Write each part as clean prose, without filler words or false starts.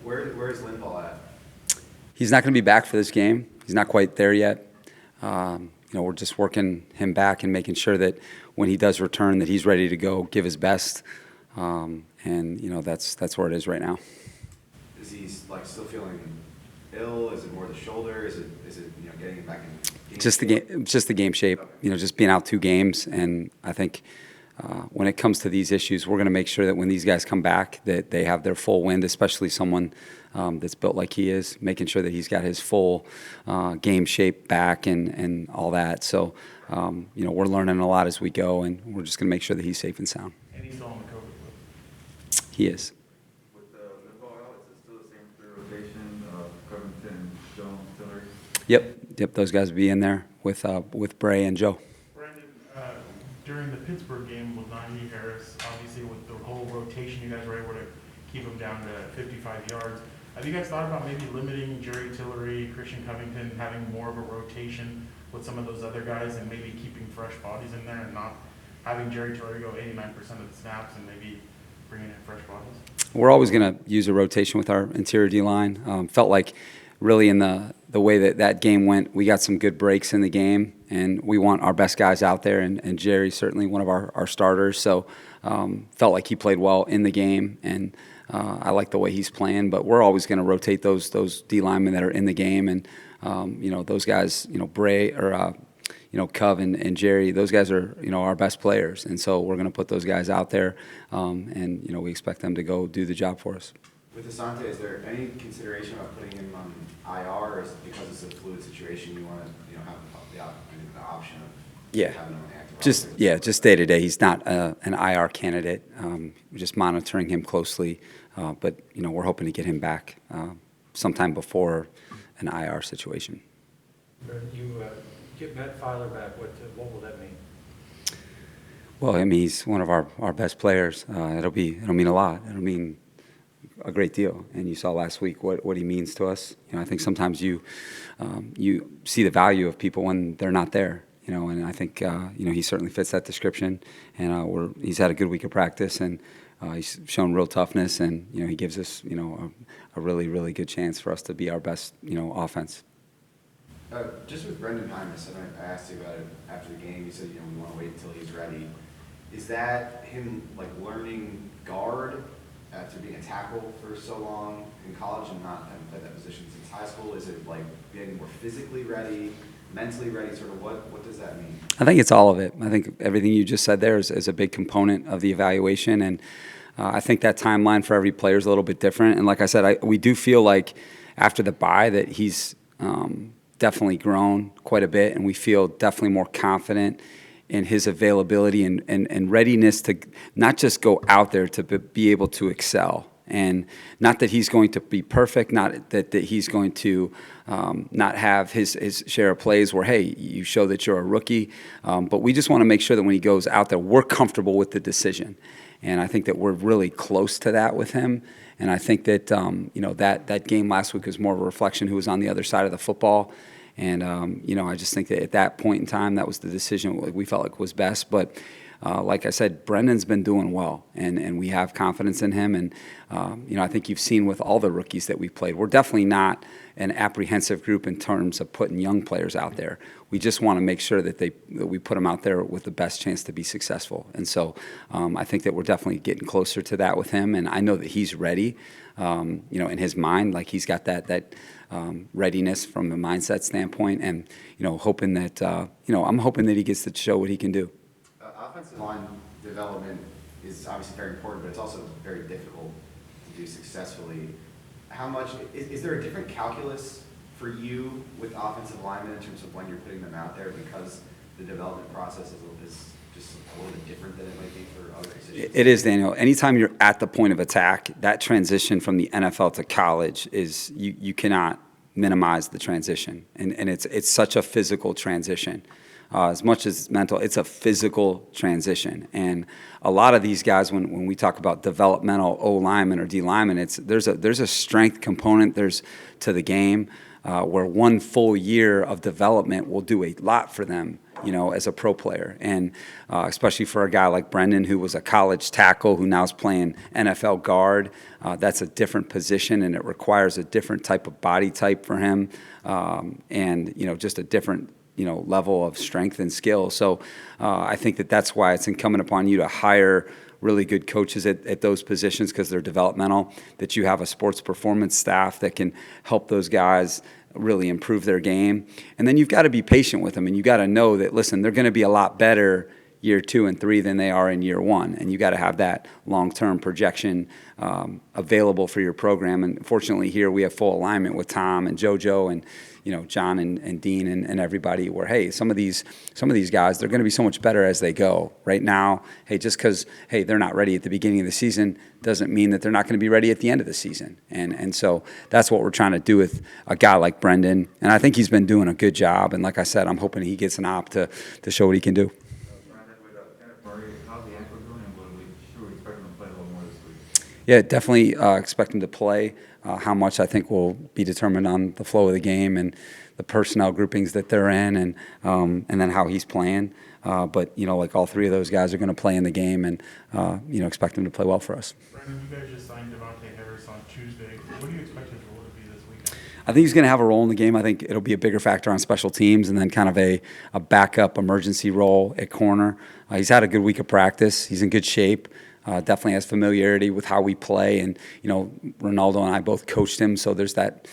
Where's Linval at? He's not going to be back for this game. He's not quite there yet. We're just working him back and making sure that when he does return, that he's ready to go, give his best, and that's where it is right now. Is he still feeling ill? Is it more the shoulder? Is it getting him back in? Just the game shape. Just being out 2 games, and I think when it comes to these issues, we're going to make sure that when these guys come back, that they have their full wind, especially someone that's built like he is, making sure that he's got his full game shape back and all that. So, we're learning a lot as we go, and we're just going to make sure that he's safe and sound. And he's on the COVID list. He is. With the Linval out, is it still the same 3 rotation of Covington, Jones, Tillery? Yep. Those guys will be in there with Bray and Joe. Brandon, during the Pittsburgh game with Najee Harris, obviously with the whole rotation, you guys were able to keep him down to 55 yards. Have you guys thought about maybe limiting Jerry Tillery, Christian Covington, having more of a rotation with some of those other guys and maybe keeping fresh bodies in there and not having Jerry Tillery go 89% of the snaps and maybe bringing in fresh bodies? We're always going to use a rotation with our interior D-line. Felt like really in the way that game went, we got some good breaks in the game, and we want our best guys out there, and Jerry's certainly one of our starters. So felt like he played well in the game, and I like the way he's playing. But we're always going to rotate those D linemen that are in the game, and those guys, Bray or Cov and Jerry, those guys are our best players, and so we're going to put those guys out there, and we expect them to go do the job for us. With Asante, is there any consideration about putting him on IR, or is it because it's a fluid situation you want to have the option of having him on the active roster? Just day to day. He's not an IR candidate. We're just monitoring him closely, but we're hoping to get him back sometime before an IR situation. You get Matt Filer back. What will that mean? Well, he's one of our best players. It'll mean a lot. It'll mean a great deal, and you saw last week what he means to us. I think sometimes you see the value of people when they're not there. And I think he certainly fits that description. And he's had a good week of practice, and he's shown real toughness, and he gives us a really, really good chance for us to be our best offense. Just with Brendan Hymus, I asked you about it after the game. You said we want to wait until he's ready. Is that him learning guard after being a tackle for so long in college and not having played that position since high school? Is it getting more physically ready, mentally ready? Sort of what does that mean? I think it's all of it. I think everything you just said there is a big component of the evaluation, and I think that timeline for every player is a little bit different. And like I said, we do feel like after the bye that he's definitely grown quite a bit, and we feel definitely more confident in his availability and readiness to not just go out there to be able to excel. And not that he's going to be perfect, not that he's going to not have his share of plays where, hey, you show that you're a rookie. But we just want to make sure that when he goes out there, we're comfortable with the decision. And I think that we're really close to that with him. And I think that, that game last week was more of a reflection who was on the other side of the football. And, I just think that at that point in time, that was the decision we felt like was best. But like I said, Brendan's been doing well, and we have confidence in him. And, I think you've seen with all the rookies that we played, we're definitely not an apprehensive group in terms of putting young players out there. We just want to make sure that we put them out there with the best chance to be successful. And so I think that we're definitely getting closer to that with him. And I know that he's ready, in his mind, like he's got that readiness from a mindset standpoint, and hoping that I'm hoping that he gets to show what he can do. Offensive line development is obviously very important, but it's also very difficult to do successfully. How much is there a different calculus for you with offensive linemen in terms of when you're putting them out there, because the development process is just a little bit different than it might be for other positions? It is, Daniel. Anytime you're at the point of attack, that transition from the NFL to college is you cannot minimize the transition, and it's such a physical transition. As much as it's mental, it's a physical transition. And a lot of these guys, when we talk about developmental O linemen or D linemen, there's a strength component to the game where one full year of development will do a lot for them as a pro player. And especially for a guy like Brendan, who was a college tackle, who now is playing NFL guard, that's a different position, and it requires a different type of body type for him, and, just a different level of strength and skill. So I think that's why it's incumbent upon you to hire really good coaches at those positions, because they're developmental, that you have a sports performance staff that can help those guys really improve their game. And then you've got to be patient with them, and you got to know that, listen, they're going to be a lot better year 2 and 3 than they are in year 1. And you got to have that long-term projection available for your program. And fortunately here we have full alignment with Tom and JoJo and John and Dean and everybody, where, hey, some of these guys, they're going to be so much better as they go. Right now, hey, just because, hey, they're not ready at the beginning of the season doesn't mean that they're not going to be ready at the end of the season. And so that's what we're trying to do with a guy like Brendan. And I think he's been doing a good job. And like I said, I'm hoping he gets an op to show what he can do. Brandon, with Kenneth Murray, how's the ankle doing, and should we expect him to play a little more this week? Yeah, definitely expect him to play. How much, I think, will be determined on the flow of the game and the personnel groupings that they're in, and then how he's playing. But like all 3 of those guys are going to play in the game, and expect him to play well for us. Brandon, you guys just signed Devontae Harris on Tuesday. What do you expect his role to be this weekend? I think he's going to have a role in the game. I think it'll be a bigger factor on special teams, and then kind of a backup emergency role at corner. He's had a good week of practice. He's in good shape. Definitely has familiarity with how we play, and Ronaldo and I both coached him, so there's that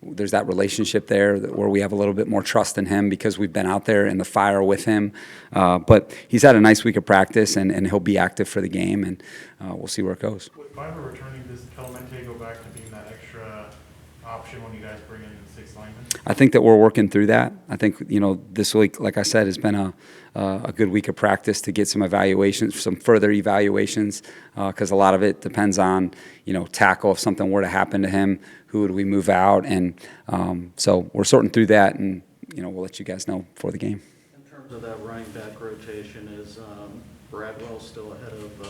relationship there where we have a little bit more trust in him because we've been out there in the fire with him. But he's had a nice week of practice, and he'll be active for the game, and we'll see where it goes. With Biber returning, does Clemente go back to being that extra option when you guys bring in the 6th lineman? I think that we're working through that. I think this week, like I said, has been a good week of practice to get some evaluations, some further evaluations, because a lot of it depends on tackle. If something were to happen to him, who would we move out? And so we're sorting through that, and we'll let you guys know before the game. In terms of that running back rotation, is Bradwell still ahead of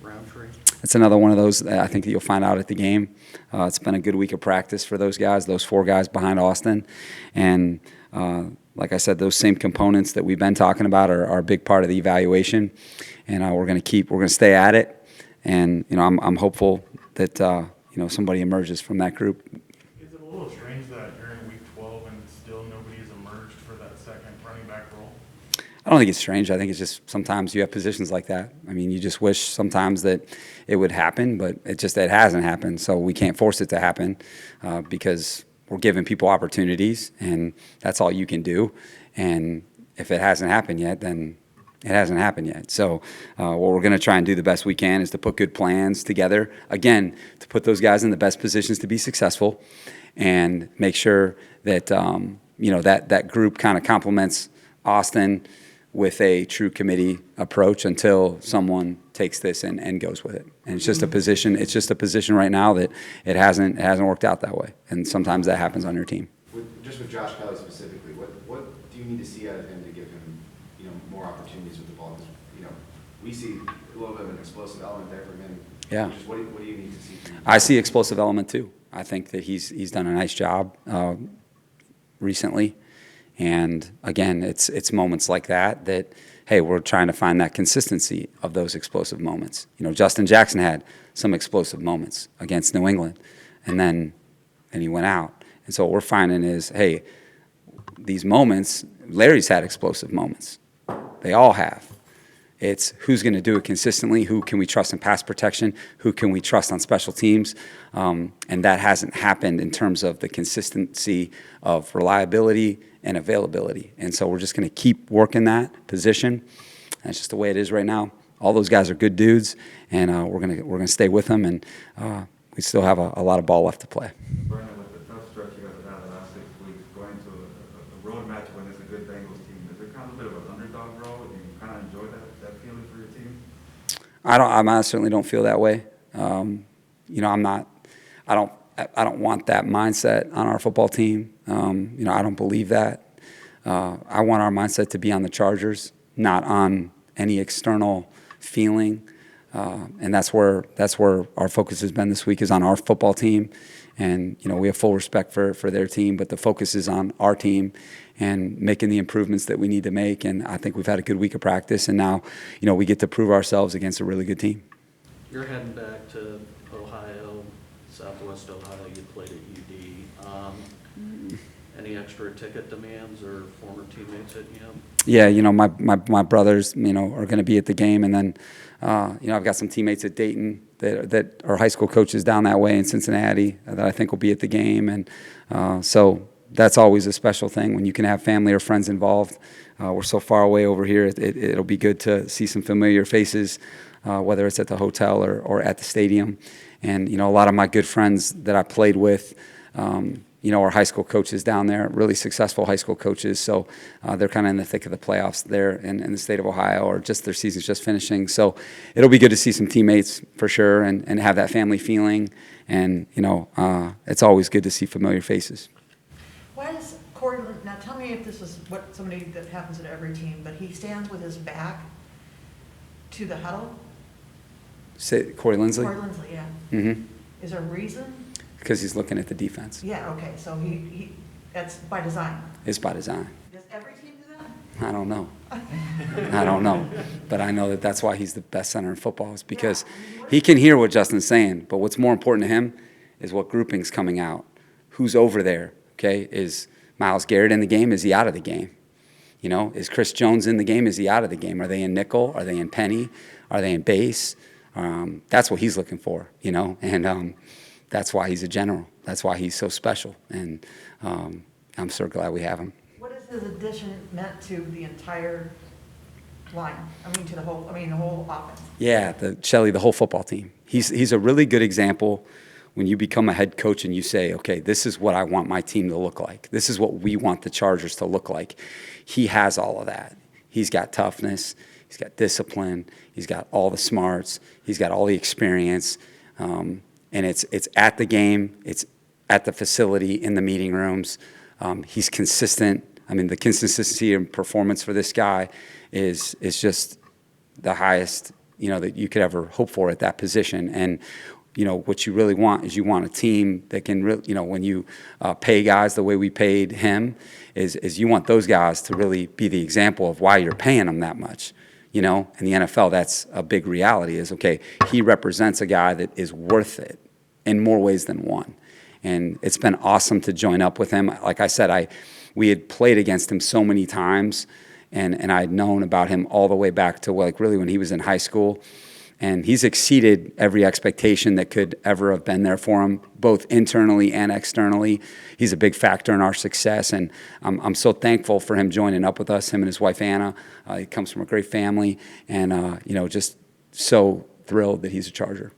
Roundtree? It's another one of those that I think that you'll find out at the game. It's been a good week of practice for those guys, those 4 guys behind Austin. And like I said, those same components that we've been talking about are a big part of the evaluation. And we're going to stay at it. And, I'm hopeful that, somebody emerges from that group. Is it a little strange that you're in week 12 and still nobody has emerged for that second running back role? I don't think it's strange. I think it's just sometimes you have positions like that. I mean, you just wish sometimes that it would happen, but it hasn't happened. So we can't force it to happen because we're giving people opportunities, and that's all you can do. And if it hasn't happened yet, then it hasn't happened yet. So what we're going to try and do the best we can is to put good plans together, again, to put those guys in the best positions to be successful, and make sure that that group kind of complements Austin with a true committee approach until someone takes this and goes with it. And it's just a position. It's just a position right now that it hasn't worked out that way. And sometimes that happens on your team. With Josh Kelly specifically, what do you need to see out of him to give him more opportunities with the ball? Because we see a little bit of an explosive element there from him. Yeah. Just what do you need to see from him? I see explosive element too. I think that he's done a nice job recently. And again, it's moments like that, hey, we're trying to find that consistency of those explosive moments. Justin Jackson had some explosive moments against New England, and he went out. And so what we're finding is, hey, these moments, Larry's had explosive moments. They all have. It's who's going to do it consistently, who can we trust in pass protection, who can we trust on special teams, and that hasn't happened in terms of the consistency of reliability and availability. And so we're just going to keep working that position. That's just the way it is right now. All those guys are good dudes, and we're gonna stay with them, and we still have a lot of ball left to play. Brandon, with the tough stretch you guys have had the last 6 weeks, going to a road match when it's a good Bengals team, is it kind of a bit of an underdog role? Do you kind of enjoy that feeling for your team? I certainly don't feel that way. I don't want that mindset on our football team. I don't believe that. I want our mindset to be on the Chargers, not on any external feeling. And that's where our focus has been this week, is on our football team. And, we have full respect for their team, but the focus is on our team and making the improvements that we need to make. And I think we've had a good week of practice, and now, we get to prove ourselves against a really good team. You're heading back to Ohio, Southwest Ohio. You played at UD. Any extra ticket demands or former teammates hitting you up? Yeah, my brothers, are going to be at the game, and then, I've got some teammates at Dayton that are high school coaches down that way in Cincinnati that I think will be at the game, and so that's always a special thing when you can have family or friends involved. We're so far away over here; it'll be good to see some familiar faces, whether it's at the hotel or at the stadium. And a lot of my good friends that I played with, are high school coaches down there, really successful high school coaches. So they're kind of in the thick of the playoffs there in the state of Ohio, or just their season's just finishing. So it'll be good to see some teammates for sure, and have that family feeling. And, it's always good to see familiar faces. Why does Corey, now tell me if this is what somebody that happens at every team, but he stands with his back to the huddle? Say Corey Linsley? Corey Linsley, yeah. Mm-hmm. Is there a reason? Because he's looking at the defense. Yeah, okay, so he that's by design. It's by design. Does every team do that? I don't know. I don't know. But I know that's why he's the best center in football, is because he can hear what Justin's saying. But what's more important to him is what grouping's coming out. Who's over there, okay? Is Myles Garrett in the game? Is he out of the game? Is Chris Jones in the game? Is he out of the game? Are they in nickel? Are they in penny? Are they in base? That's what he's looking for, and that's why he's a general. That's why he's so special, and I'm so glad we have him. What has his addition meant to the entire line? The whole offense. Yeah, Shelley, the whole football team. He's a really good example when you become a head coach and you say, okay, this is what I want my team to look like. This is what we want the Chargers to look like. He has all of that. He's got toughness. He's got discipline. He's got all the smarts. He's got all the experience. And it's at the game. It's at the facility, in the meeting rooms. He's consistent. The consistency and performance for this guy is just the highest, that you could ever hope for at that position. And, what you really want is you want a team that can really, when you pay guys the way we paid him, is you want those guys to really be the example of why you're paying them that much. In the NFL, that's a big reality, is, okay, he represents a guy that is worth it in more ways than one. And it's been awesome to join up with him. Like I said, we had played against him so many times, and I had known about him all the way back to, really when he was in high school. And he's exceeded every expectation that could ever have been there for him, both internally and externally. He's a big factor in our success, and I'm so thankful for him joining up with us, him and his wife, Anna. He comes from a great family, and, just so thrilled that he's a Charger.